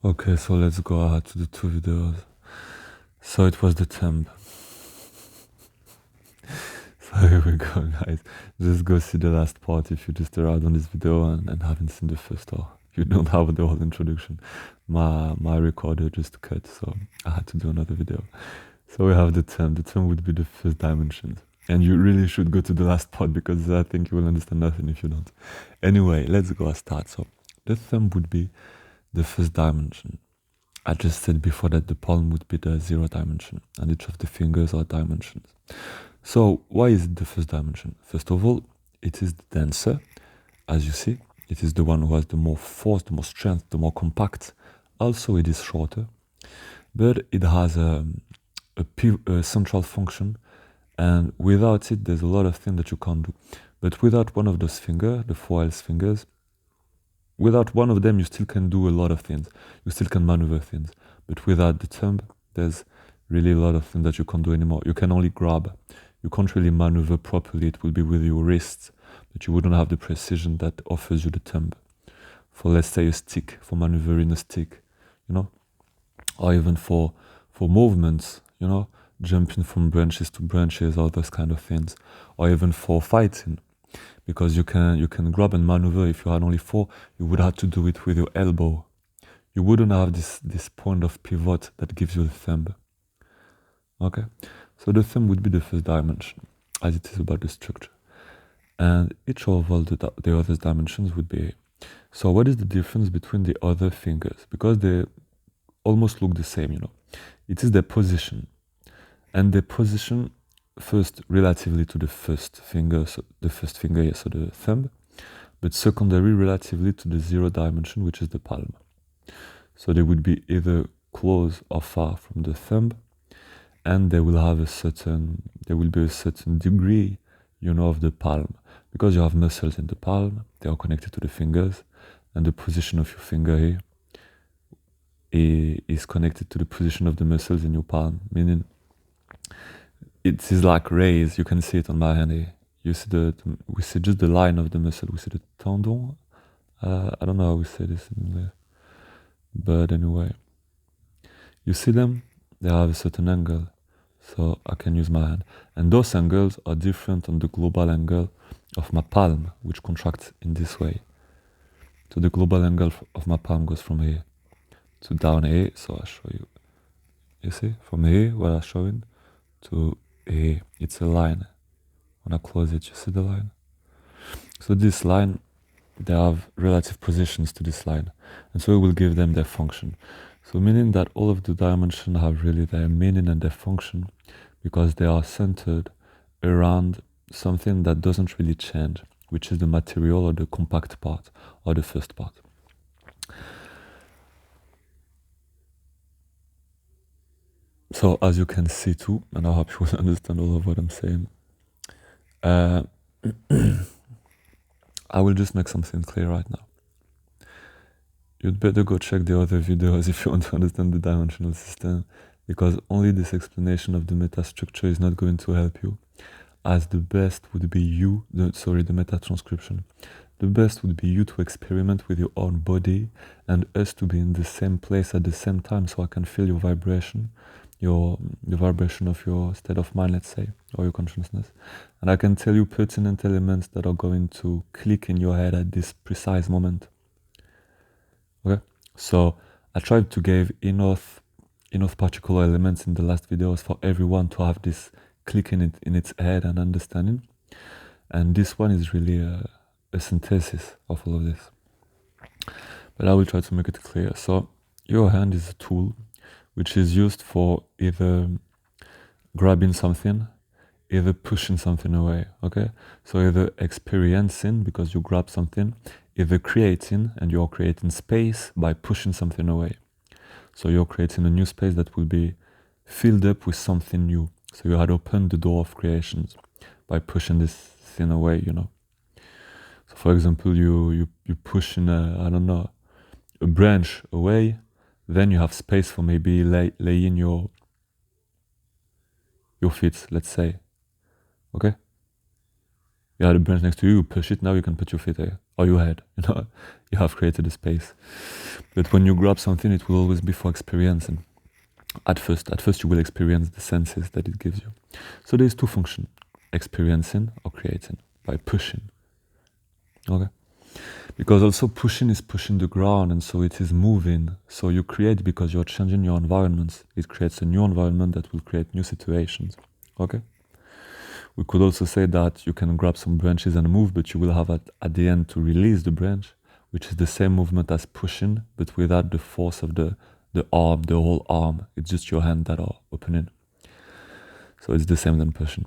Okay, so let's go ahead to the two videos. So it was the temp. So here we go, guys. Just go see the last part if you just arrived on this video and haven't seen the first, or you don't have the whole introduction. My recorder just cut, so I had to do another video. So we have the temp. The temp would be the first dimensions. And you really should go to the last part because I think you will understand nothing if you don't. Anyway, let's go start. So the thumb would be the first dimension. I just said before that the palm would be the 0 dimension and each of the fingers are dimensions. So why is it the first dimension? First of all, it is the denser, as you see. It is the one who has the more force, the more strength, the more compact. Also, it is shorter, but it has a central function, and without it, there's a lot of things that you can't do. But without one of those fingers, the 4L's fingers, without one of them, you still can do a lot of things. You still can maneuver things. But without the thumb, there's really a lot of things that you can't do anymore. You can only grab. You can't really maneuver properly. It will be with your wrists, but you wouldn't have the precision that offers you the thumb. For, let's say, a stick, for maneuvering a stick, you know, or even for movements, you know, jumping from branches to branches, all those kind of things, or even for fighting, because you can grab and maneuver. If you had only 4, you would have to do it with your elbow. You wouldn't have this point of pivot that gives you the thumb. Okay, so the thumb would be the first dimension, as it is about the structure, and each of all the other dimensions would be. So what is the difference between the other fingers? Because they almost look the same, you know. It is their position, and the position first relatively to the first finger, so the first finger, yes, so the thumb, but secondary relatively to the 0 dimension, which is the palm. So they would be either close or far from the thumb, and they will have there will be a certain degree, you know, of the palm, because you have muscles in the palm, they are connected to the fingers, and the position of your finger here is connected to the position of the muscles in your palm, meaning it is like rays. You can see it on my hand here. You see we see just the line of the muscle. We see the tendon. I don't know how we say this in English, but anyway, you see them. They have a certain angle, so I can use my hand, and those angles are different on the global angle of my palm, which contracts in this way. So the global angle of my palm goes from here to down here. So I'll show you. You see, from here, what I'm showing, to here, it's a line. When I close it, you see the line? So this line, they have relative positions to this line, and so it will give them their function. So meaning that all of the dimensions have really their meaning and their function, because they are centered around something that doesn't really change, which is the material or the compact part, or the first part. So as you can see too, and I hope you will understand all of what I'm saying, I will just make something clear right now. You'd better go check the other videos if you want to understand the dimensional system, because only this explanation of the metastructure is not going to help you, as the best would be the meta-transcription. The best would be you to experiment with your own body and us to be in the same place at the same time, so I can feel your vibration, the vibration of your state of mind, let's say, or your consciousness, and I can tell you pertinent elements that are going to click in your head at this precise moment. Okay, so I tried to give enough particular elements in the last videos for everyone to have this click in its head and understanding, and this one is really a synthesis of all of this, but I will try to make it clear. So your hand is a tool which is used for either grabbing something, either pushing something away. Okay, so either experiencing because you grab something, either creating, and you're creating space by pushing something away. So you're creating a new space that will be filled up with something new. So you had opened the door of creations by pushing this thing away, you know. So for example, you pushing I don't know, a branch away, then you have space for maybe laying your feet, let's say. Okay, You had a branch next to you, you push it, now you can put your feet there, or your head, you know, you have created a space. But when you grab something, it will always be for experiencing. At first you will experience the senses that it gives you. So there's two functions, experiencing or creating, by pushing. Okay? Because also pushing is pushing the ground, and so it is moving. So you create because you're changing your environment. It creates a new environment that will create new situations. Okay? We could also say that you can grab some branches and move, but you will have at the end to release the branch, which is the same movement as pushing, but without the force of the arm, the whole arm. It's just your hand that are opening. So it's the same than pushing.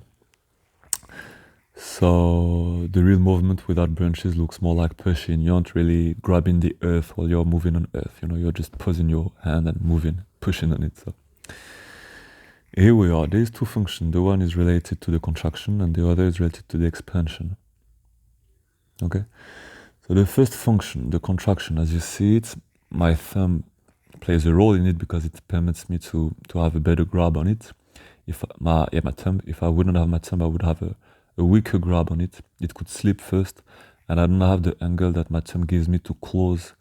So the real movement without branches looks more like pushing. You aren't really grabbing the earth while you're moving on earth. You know, you're just posing your hand and moving, pushing on it. So here we are. There's two functions. The one is related to the contraction and the other is related to the expansion. Okay? So the first function, the contraction, as you see it, my thumb plays a role in it because it permits me to have a better grab on it. If my thumb, if I wouldn't have my thumb, I would have a weaker grab on it. It could slip first, and I don't have the angle that my thumb gives me to close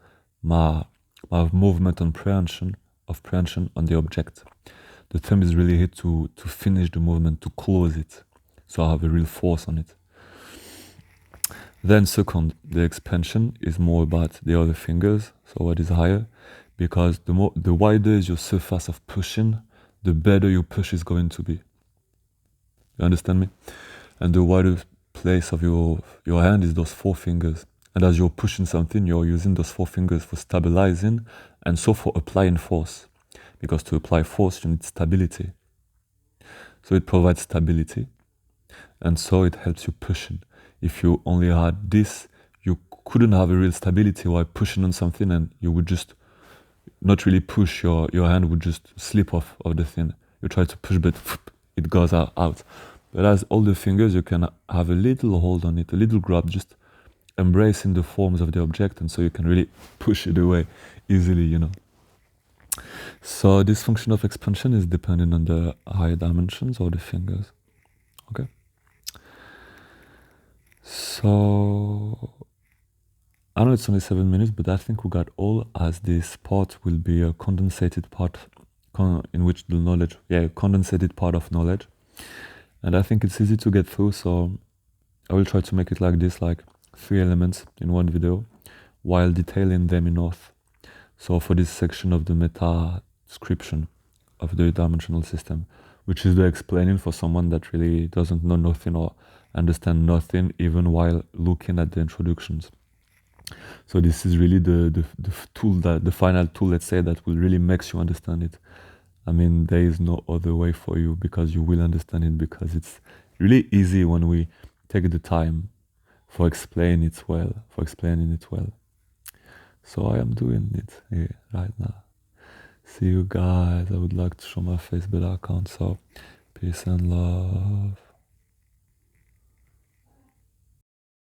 my movement on prehension on the object. The thumb is really here to finish the movement, to close it. So I have a real force on it. Then second, the expansion is more about the other fingers, so what is higher, because the wider is your surface of pushing, the better your push is going to be. You understand me? And the wider place of your hand is those four fingers. And as you're pushing something, you're using those four fingers for stabilizing and so for applying force. Because to apply force, you need stability. So it provides stability. And so it helps you pushing. If you only had this, you couldn't have a real stability while pushing on something, and you would just not really push, your hand would just slip off of the thing. You try to push, but it goes out. But as all the fingers, you can have a little hold on it, a little grab, just embracing the forms of the object, and so you can really push it away easily, you know. So this function of expansion is dependent on the higher dimensions or the fingers. Okay. So I know it's only 7 minutes, but I think we got all, as this part will be a condensated part in which the knowledge, condensated part of knowledge. And I think it's easy to get through, so I will try to make it like this, like 3 elements in one video, while detailing them enough. So for this section of the Metascription of the dimensional system, which is the explaining for someone that really doesn't know nothing or understand nothing, even while looking at the introductions. So this is really the tool, that the final tool, let's say, that will really makes you understand it. I mean, there is no other way for you, because you will understand it, because it's really easy when we take the time for explaining it well. So I am doing it here right now. See you guys. I would like to show my face, but I can't. So peace and love.